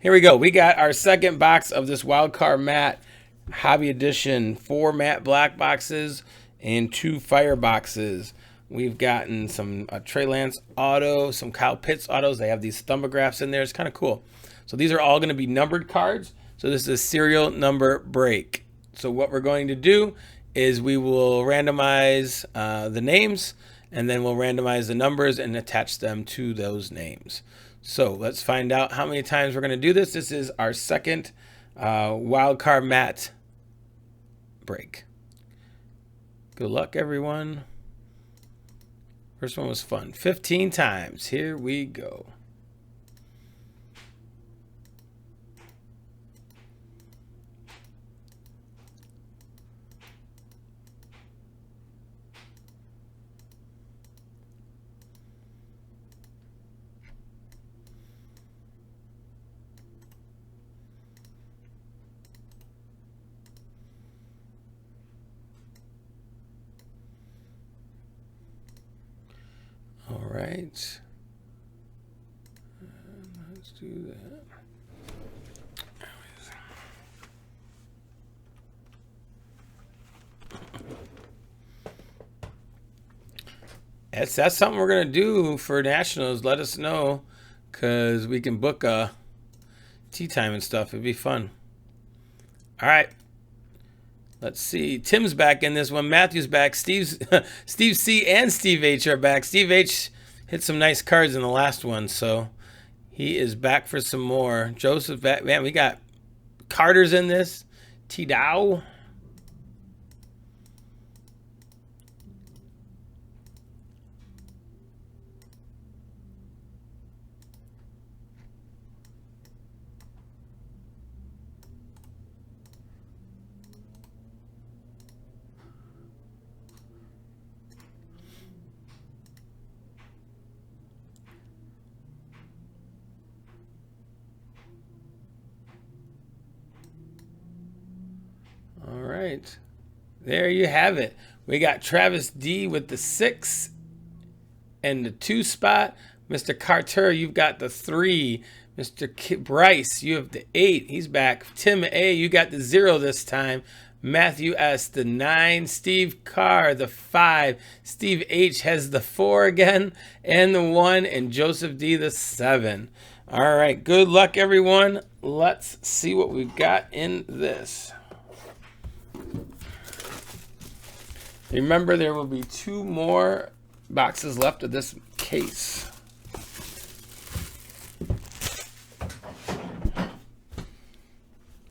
Here we go. We got our second box of this wild card Matt Hobby Edition. 4 matte black boxes and 2 fire boxes. We've gotten some Trey Lance auto, some Kyle Pitts autos. They have these ThumbAgraphs in there. It's kind of cool. So these are all going to be numbered cards. So this is a serial number break. So what we're going to do is we will randomize the names, and then we'll randomize the numbers and attach them to those names. So let's find out how many times we're going to do this. This is our second wild card Matt break. Good luck, everyone. First one was fun. 15 times. Here we go. All right. Let's do that. That's something we're gonna do for nationals. Let us know, cause we can book a tea time and stuff. It'd be fun. All right. Let's see. Tim's back in this one. Matthew's back. Steve C and Steve H are back. Steve H hit some nice cards in the last one, so he is back for some more. Joseph back. Man, we got Carter's in this. T Dow. All right. There you have it. We got Travis D with the 6 and the 2 spot. Mr. Carter, you've got the 3. Mr. Bryce, you have the 8. He's back. Tim A, you got the 0 this time. Matthew S, the 9. Steve Carr, the 5. Steve H has the 4 again, and the 1. And Joseph D, the 7. All right. Good luck, everyone. Let's see what we've got in this. Remember, there will be 2 more boxes left of this case.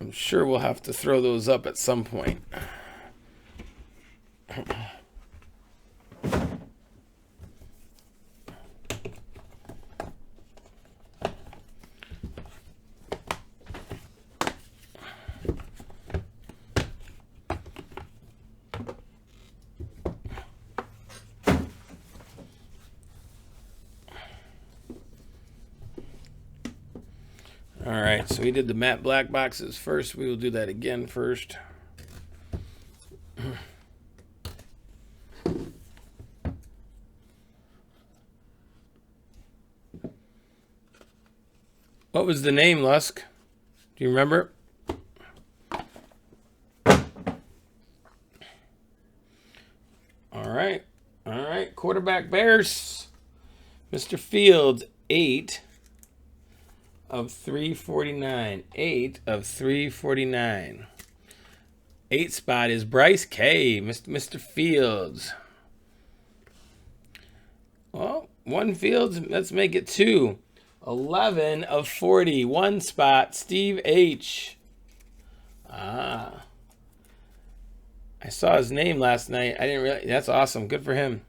I'm sure we'll have to throw those up at some point. All right, so we did the matte black boxes first. We will do that again first. What was the name, Lusk? Do you remember? All right. Quarterback Bears. Mr. Fields, 8 of 349. 8 of 349. 8 spot is Bryce K. Mr. Fields. Well, 1 Fields. Let's make it 2. 11 of 40. 1 spot, Steve H. I saw his name last night. I didn't realize. That's awesome. Good for him.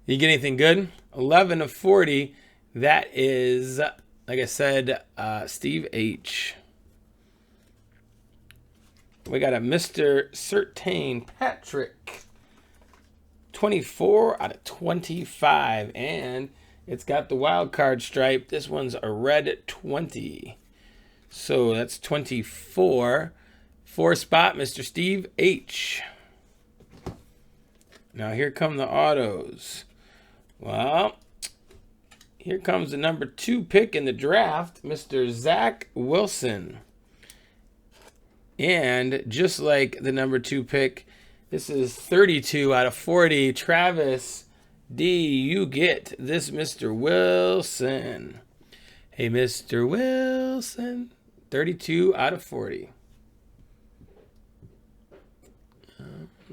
Did you get anything good? 11 of 40. That is, like I said, Steve H. We got a Mr. Certain Patrick. 24 out of 25. And it's got the wild card stripe. This one's a red 20. So that's 24. 4 spot, Mr. Steve H. Now here come the autos. Well, Here comes the number 2 pick in the draft, Mr. Zach Wilson. And just like the number 2 pick, this is 32 out of 40. Travis D, you get this Mr. Wilson. Hey, Mr. Wilson. 32 out of 40.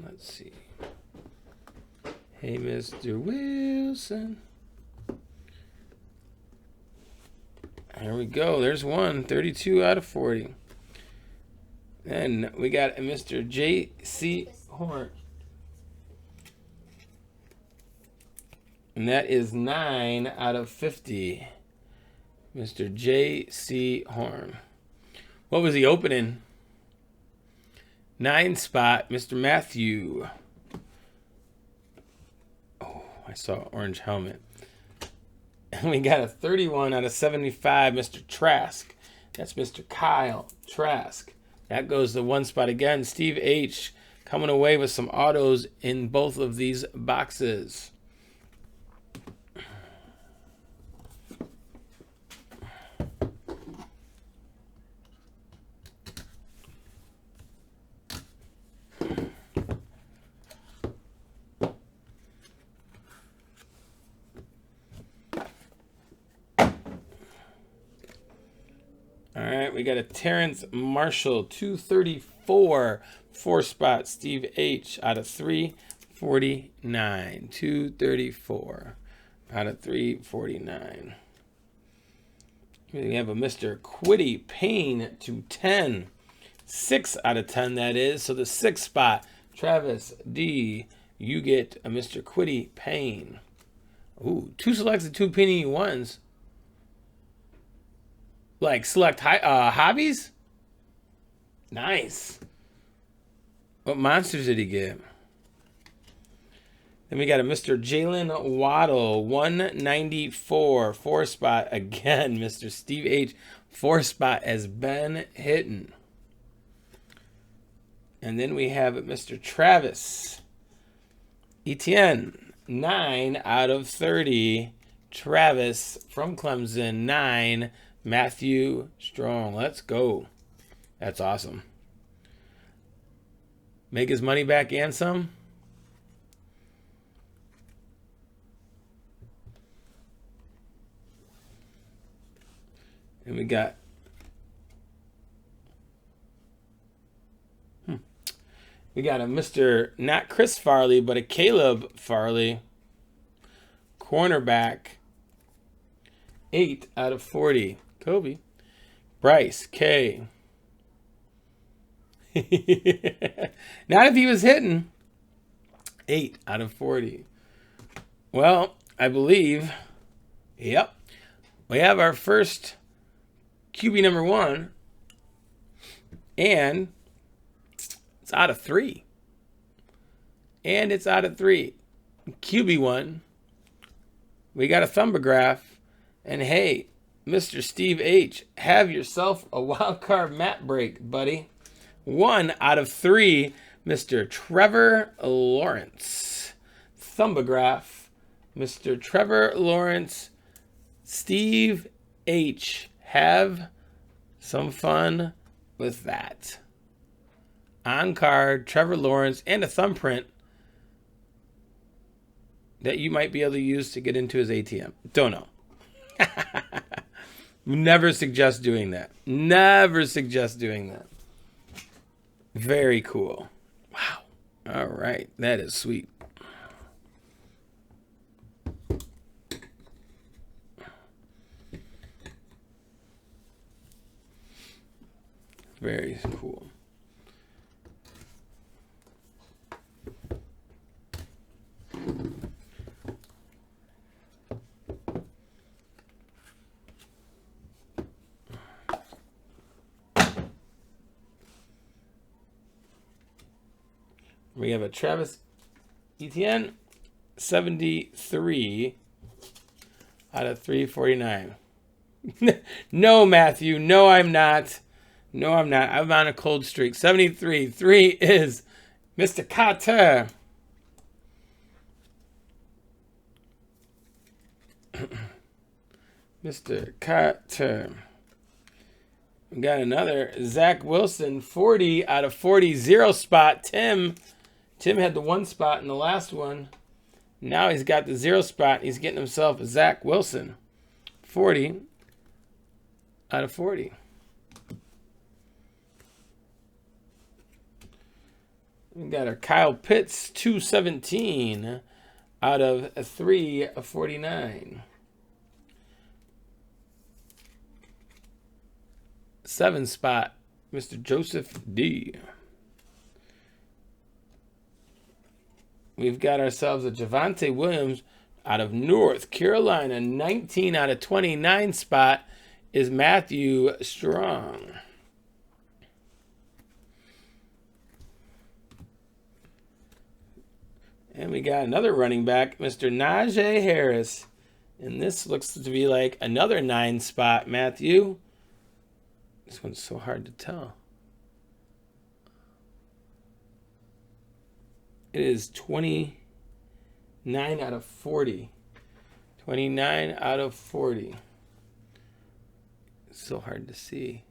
Let's see. Hey, Mr. Wilson. Here we go. There's one. 32 out of 40. Then we got a Mr. J.C. Horn. And that is 9 out of 50. Mr. J.C. Horn. What was he opening? 9 spot, Mr. Matthew. Oh, I saw orange helmet. And we got a 31 out of 75, Mr. Trask. That's Mr. Kyle Trask. That goes to 1 spot again. Steve H. coming away with some autos in both of these boxes. All right, we got a Terrence Marshall, 234, 4 spot, Steve H. out of 349. 234 out of 349. We have a Mr. Quiddy Payne to 10. 6 out of 10, that is. So the 6th spot, Travis D. You get a Mr. Quiddy Payne. Ooh, 2 selects and 2 penny ones. Like select hobbies? Nice. What monsters did he get? Then we got a Mr. Jalen Waddle, 194, 4 spot. Again, Mr. Steve H. 4 spot has been hitting. And then we have Mr. Travis Etienne, 9 out of 30. Travis from Clemson, 9. Matthew Strong. Let's go. That's awesome. Make his money back and some. And we got a Mr. not Chris Farley, but a Caleb Farley. Cornerback. 8 out of 40. Kobe. Bryce K. Not if he was hitting. 8 out of 40. Well, I believe, yep, we have our first QB number 1. And it's out of 3. And it's out of 3. QB 1. We got a ThumbAgraph. And hey, Mr. Steve H., have yourself a wild card map break, buddy. 1 out of 3, Mr. Trevor Lawrence. ThumbAgraph, Mr. Trevor Lawrence, Steve H. Have some fun with that. On card, Trevor Lawrence, and a thumbprint that you might be able to use to get into his ATM. Don't know. Never suggest doing that. Never suggest doing that. Very cool. Wow. All right. That is sweet. Very cool. We have a Travis Etienne, 73 out of 349. No, Matthew. No, I'm not. No, I'm not. I'm on a cold streak. 73. 3 is Mr. Carter. Mr. Carter. We got another Zach Wilson, 40 out of 40, 0 spot. Tim had the 1 spot in the last one. Now he's got the 0 spot. He's getting himself a Zach Wilson, 40 out of 40. We got our Kyle Pitts, 217 out of 349. 7 spot, Mr. Joseph D. We've got ourselves a Javonte Williams out of North Carolina, 19 out of 29 spot is Matthew Strong. And we got another running back, Mr. Najee Harris. And this looks to be like another 9 spot, Matthew. This one's so hard to tell. It is 29 out of 40. 29 out of 40. It's so hard to see.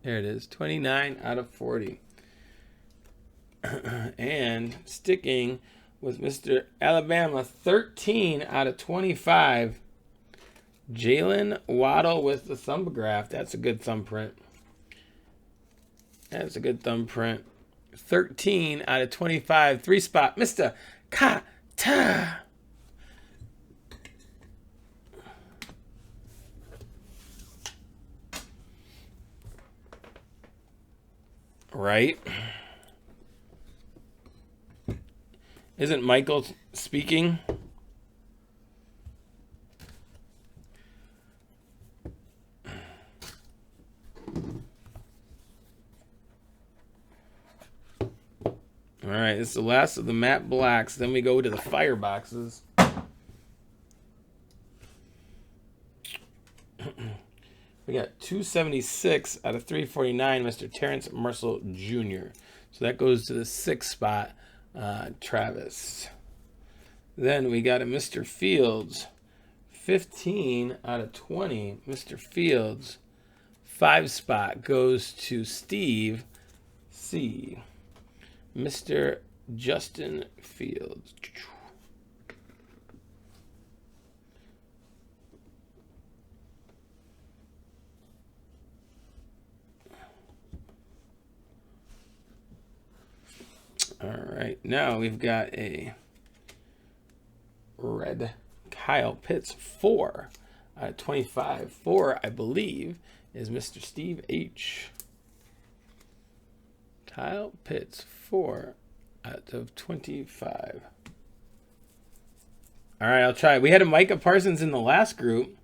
There it is, 29 out of 40. And sticking with Mr. Alabama, 13 out of 25. Jalen Waddle with the ThumbAgraph. That's a good thumbprint. That's a good thumbprint. 13 out of 25. 3 spot, Mr. Kata. Right. Isn't Michael speaking? All right, this is the last of the matte blacks. Then we go to the fire boxes. We got 276 out of 349, Mr. Terrence Marshall Jr. So that goes to the 6th spot. Travis. Then we got a Mr. Fields, 15 out of 20. Mr. Fields, 5 spot goes to Steve C. Mr. Justin Fields. All right, now we've got a red Kyle Pitts, 4 out of 25. 4, I believe, is Mr. Steve H. Kyle Pitts, 4 out of 25. All right, I'll try. We had a Micah Parsons in the last group.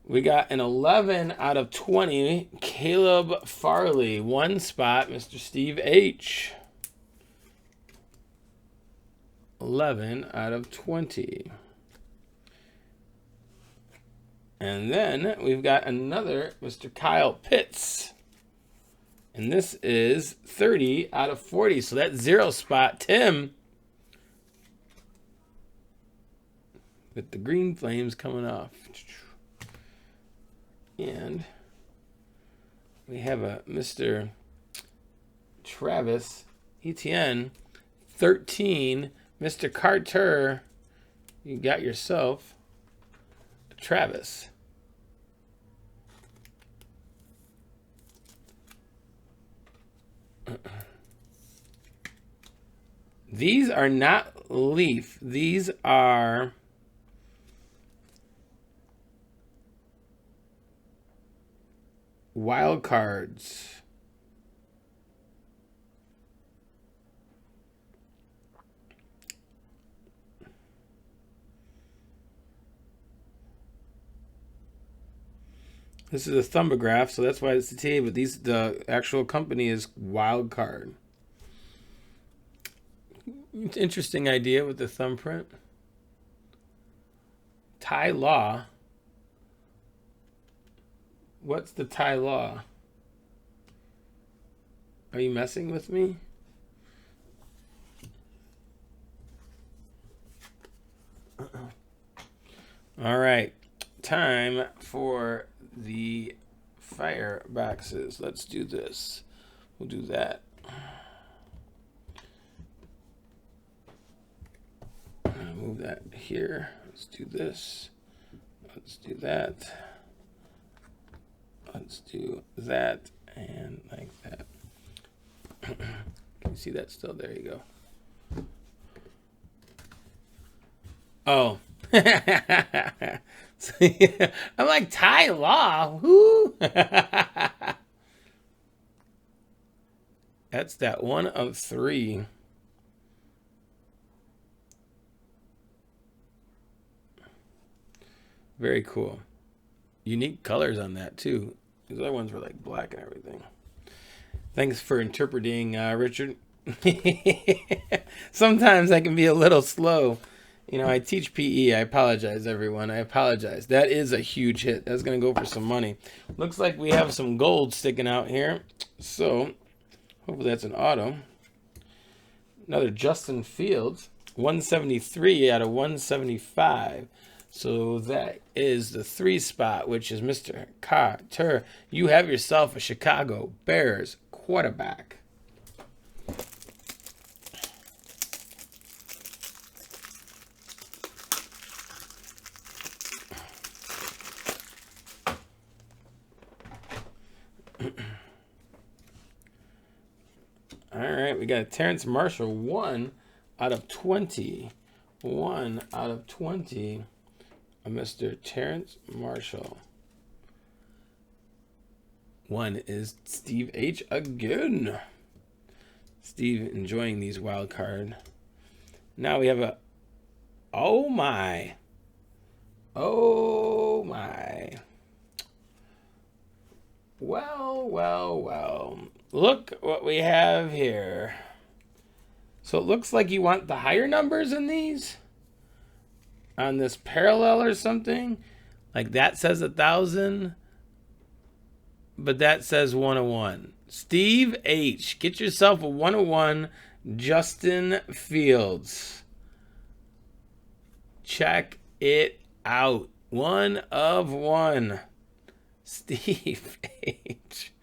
We got an 11 out of 20, Caleb Farley. 1 spot, Mr. Steve H. 11 out of 20. And then we've got another Mr. Kyle Pitts. And this is 30 out of 40. So that's 0 spot, Tim. With the green flames coming off. And we have a Mr. Travis Etienne, 13. Mr. Carter, you got yourself Travis. These are not leaf. These are wild cards. This is a ThumbAgraph, so that's why it's the T, but the actual company is Wild Card. Interesting idea with the thumbprint. Ty Law. What's the Ty Law? Are you messing with me? All right, time for the fire boxes. Let's do this. We'll do that. Move that here. Let's do this. Let's do that. Let's do that and like that. Can you see that still? There you go. Oh. So, yeah, I'm like, Ty Law. Who? That's that 1 of 3. Very cool. Unique colors on that too. These other ones were like black and everything. Thanks for interpreting, Richard. Sometimes I can be a little slow. You know, I teach PE. I apologize, everyone. I apologize. That is a huge hit. That's going to go for some money. Looks like we have some gold sticking out here. So, hopefully that's an auto. Another Justin Fields. 173 out of 175. So that is the 3 spot, which is Mr. Carter. You have yourself a Chicago Bears quarterback. All right, we got a Terrence Marshall, 1 out of 20. 1 out of 20. Mr. Terrence Marshall. 1 is Steve H. again. Steve enjoying these wild card. Now we have a, oh my. Oh my. Well, well, well. Look what we have here. So it looks like you want the higher numbers in these? On this parallel or something? Like that says 1,000, but that says 101. Steve H. Get yourself a 101 Justin Fields. Check it out. 1 of 1. Steve H.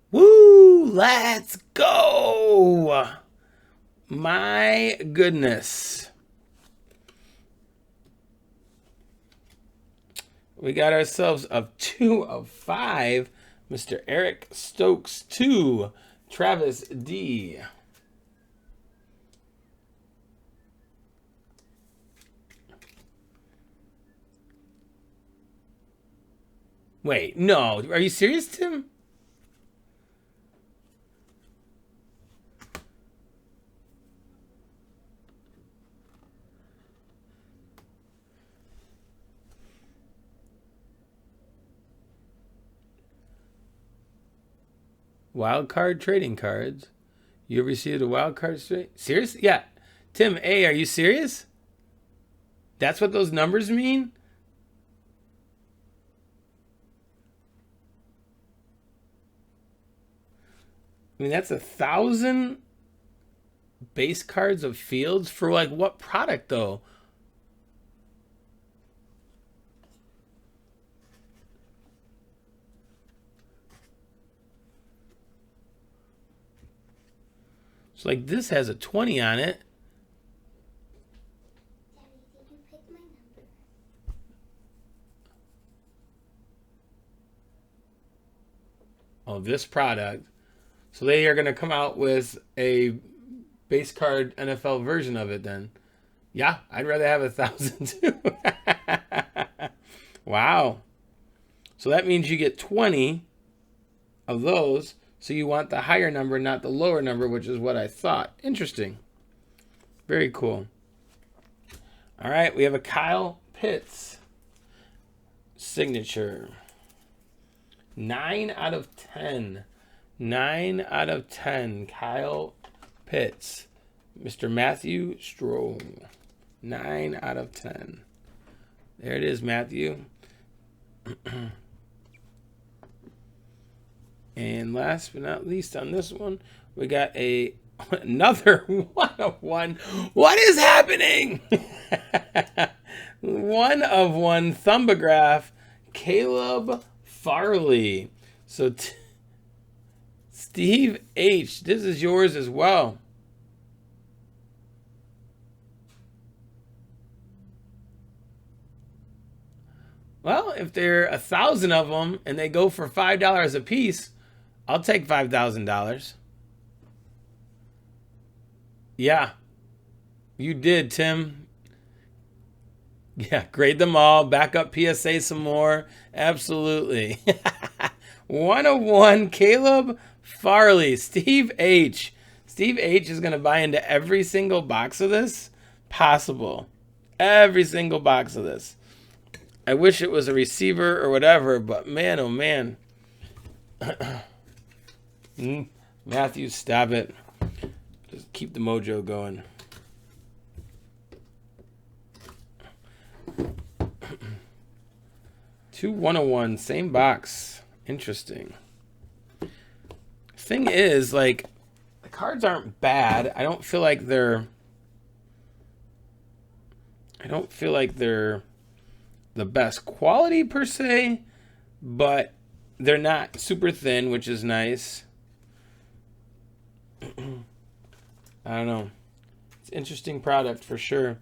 Woo! Let's go! My goodness. We got ourselves a 2 of 5. Mr. Eric Stokes 2. Travis D. Wait, no. Are you serious, Tim? Wild card trading cards. You received a wild card straight? Serious? Yeah. Tim A, are you serious? That's what those numbers mean? I mean, that's 1,000 base cards of Fields for like what product though? So like this has a 20 on it. Daddy, did you pick my number? Oh, this product. So they are going to come out with a base card NFL version of it then. Yeah, I'd rather have 1,000 too. Wow. So that means you get 20 of those. So you want the higher number, not the lower number, which is what I thought. Interesting. Very cool. All right, we have a Kyle Pitts signature. 9 out of 10. 9 out of 10. Kyle Pitts. Mr. Matthew Strome. 9 out of 10. There it is, Matthew. And last but not least on this one, we got another 1 of 1. What is happening? 1 of 1 ThumbAgraph, Caleb Farley. So Steve H, this is yours as well. Well, if there are 1,000 of them and they go for $5 a piece, I'll take $5,000. Yeah, you did, Tim. Yeah, grade them all, back up PSA some more. Absolutely. 1 of 1, Caleb Farley, Steve H. Steve H is going to buy into every single box of this possible. Every single box of this. I wish it was a receiver or whatever, but man, oh man. Matthew, stop it. Just keep the mojo going. Two 101, same box. Interesting. Thing is, like, the cards aren't bad. I don't feel like they're the best quality per se, but they're not super thin, which is nice. I don't know. It's an interesting product for sure.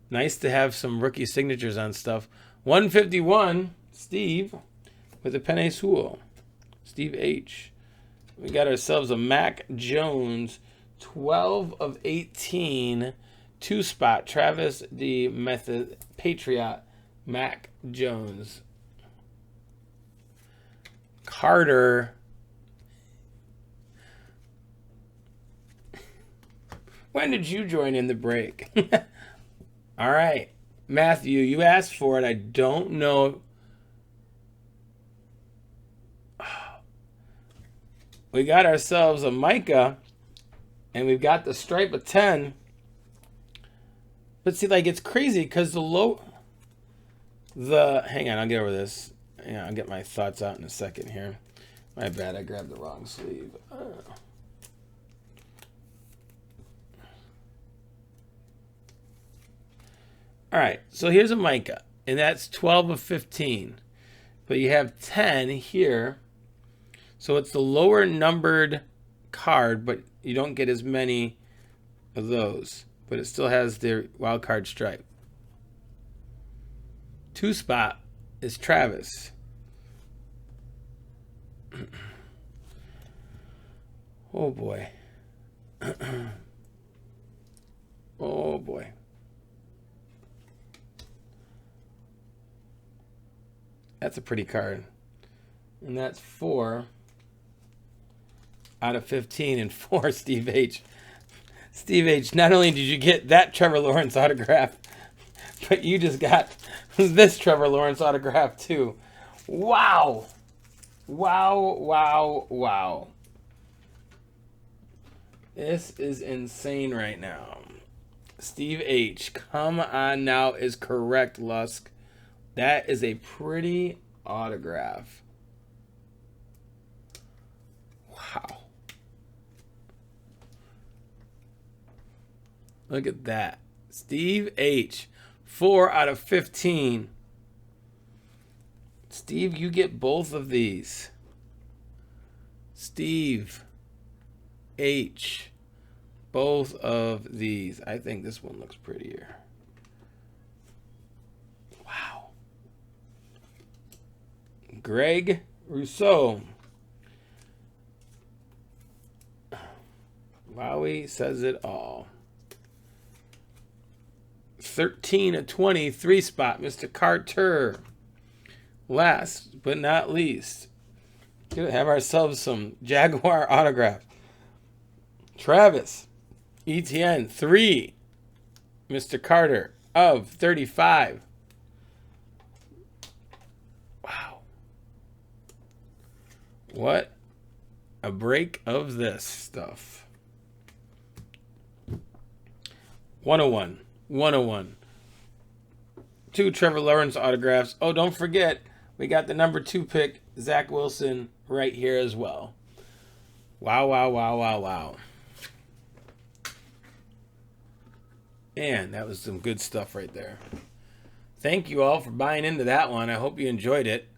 Nice to have some rookie signatures on stuff. 151, Steve, with a Penny Sewell. Steve H. We got ourselves a Mac Jones, 12 of 18, 2-spot. Travis the Method Patriot, Mac Jones. Carter. When did you join in the break? All right. Matthew, you asked for it. I don't know. We got ourselves a Micah, and we've got the stripe of 10. But see, like, it's crazy because hang on, I'll get over this. Yeah, I'll get my thoughts out in a second here. My bad, I grabbed the wrong sleeve. All right, so here's a Micah, and that's 12 of 15. But you have 10 here. So it's the lower numbered card, but you don't get as many of those. But it still has their wild card stripe. 2-spot is Travis. Oh boy. Oh boy. That's a pretty card. And that's 4 out of 15 and 4 Steve H. Steve H, not only did you get that Trevor Lawrence autograph, but you just got this Trevor Lawrence autograph too. Wow. Wow, wow, wow. This is insane right now. Steve H, come on now, is correct, Lusk. That is a pretty autograph. Wow. Look at that. Steve H, 4 out of 15. Steve, you get both of these. Steve H, both of these. I think this one looks prettier. Wow. Greg Rousseau. Wowie says it all. 13 of 20, 3-spot, Mr. Carter. Last but not least, gonna have ourselves some Jaguar autograph. Travis Etienne, 3, Mr. Carter of 35. Wow. What a break of this stuff. 101. 101. 2 Trevor Lawrence autographs. Oh, don't forget, we got the number 2 pick, Zach Wilson, right here as well. Wow, wow, wow, wow, wow. Man, that was some good stuff right there. thank you all for buying into that one. I hope you enjoyed it.